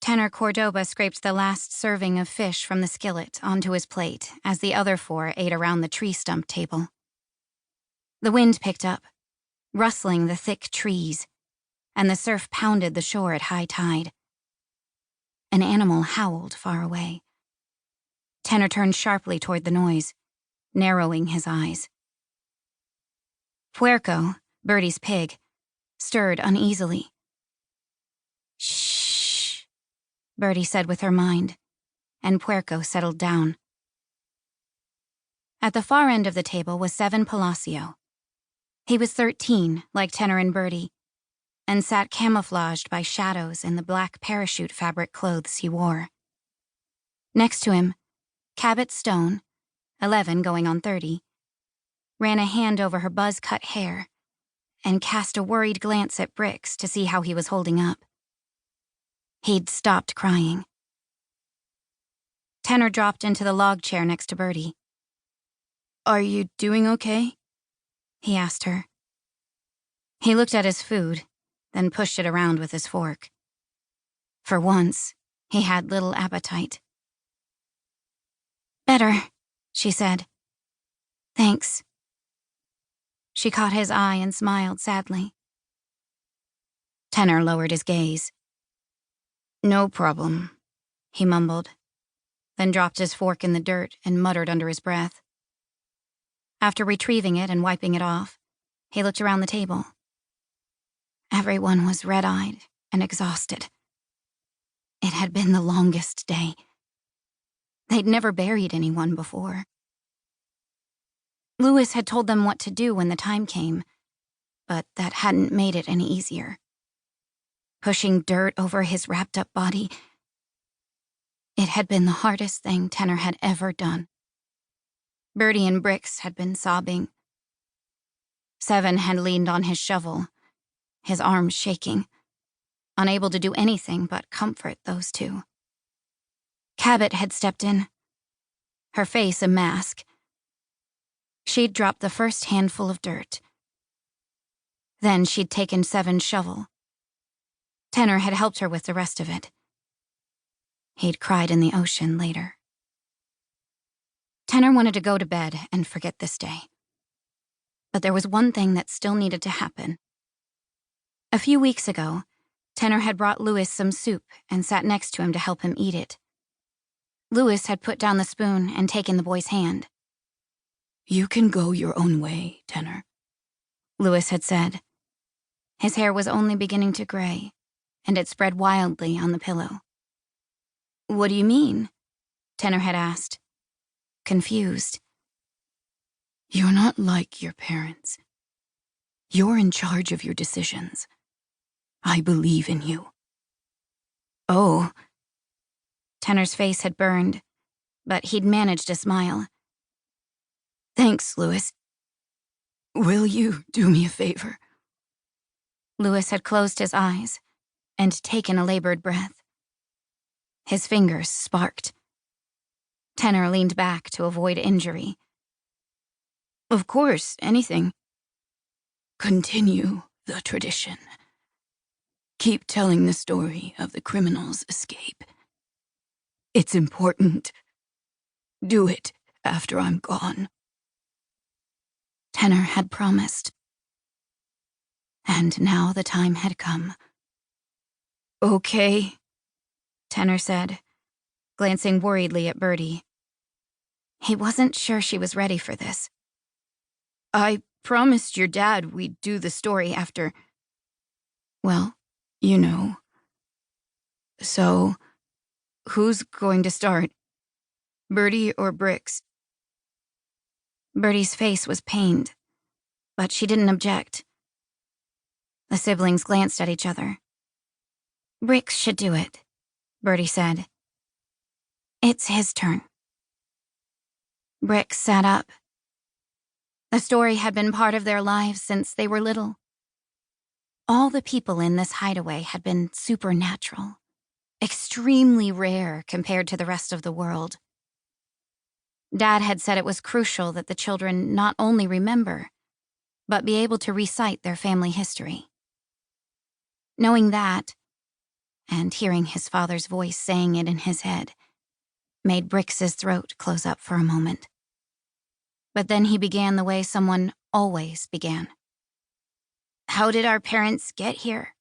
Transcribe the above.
Tenor Cordoba scraped the last serving of fish from the skillet onto his plate as the other four ate around the tree stump table. The wind picked up, rustling the thick trees, and the surf pounded the shore at high tide. An animal howled far away. Tenor turned sharply toward the noise, narrowing his eyes. Puerco, Birdie's pig, stirred uneasily. "Shh," Birdie said with her mind, and Puerco settled down. At the far end of the table was Seven Palacio. He was 13, like Tenor and Birdie, and sat camouflaged by shadows in the black parachute fabric clothes he wore. Next to him, Cabot Stone, 11 going on 30, ran a hand over her buzz-cut hair and cast a worried glance at Brix to see how he was holding up. He'd stopped crying. Tenor dropped into the log chair next to Birdie. "Are you doing okay?" he asked her. He looked at his food, then pushed it around with his fork. For once, he had little appetite. "Better," she said. "Thanks." She caught his eye and smiled sadly. Tenor lowered his gaze. "No problem," he mumbled, then dropped his fork in the dirt and muttered under his breath. After retrieving it and wiping it off, he looked around the table. Everyone was red-eyed and exhausted. It had been the longest day. They'd never buried anyone before. Lewis had told them what to do when the time came, but that hadn't made it any easier. Pushing dirt over his wrapped-up body, it had been the hardest thing Tenor had ever done. Birdie and Brix had been sobbing. Seven had leaned on his shovel, his arms shaking, unable to do anything but comfort those two. Cabot had stepped in, her face a mask. She'd dropped the first handful of dirt. Then she'd taken Seven's shovel. Tenor had helped her with the rest of it. He'd cried in the ocean later. Tenor wanted to go to bed and forget this day. But there was one thing that still needed to happen. A few weeks ago, Tenor had brought Lewis some soup and sat next to him to help him eat it. Lewis had put down the spoon and taken the boy's hand. "You can go your own way, Tenor," Lewis had said. His hair was only beginning to gray, and it spread wildly on the pillow. "What do you mean?" Tenor had asked, confused. "You're not like your parents. You're in charge of your decisions. I believe in you." "Oh." Tenor's face had burned, but he'd managed to smile. "Thanks, Lewis. Will you do me a favor?" Lewis had closed his eyes and taken a labored breath. His fingers sparked. Tenor leaned back to avoid injury. "Of course, anything." "Continue the tradition. Keep telling the story of the criminal's escape. It's important. Do it after I'm gone." Tenor had promised. And now the time had come. "Okay," Tenor said, glancing worriedly at Birdie. He wasn't sure she was ready for this. "I promised your dad we'd do the story after... well, you know. So, who's going to start? Birdie or Brix?" Birdie's face was pained, but she didn't object. The siblings glanced at each other. "Brix should do it," Birdie said. "It's his turn." Brix sat up. The story had been part of their lives since they were little. All the people in this hideaway had been supernatural, extremely rare compared to the rest of the world. Dad had said it was crucial that the children not only remember, but be able to recite their family history. Knowing that, and hearing his father's voice saying it in his head made Brix's throat close up for a moment. But then he began the way someone always began. "How did our parents get here?"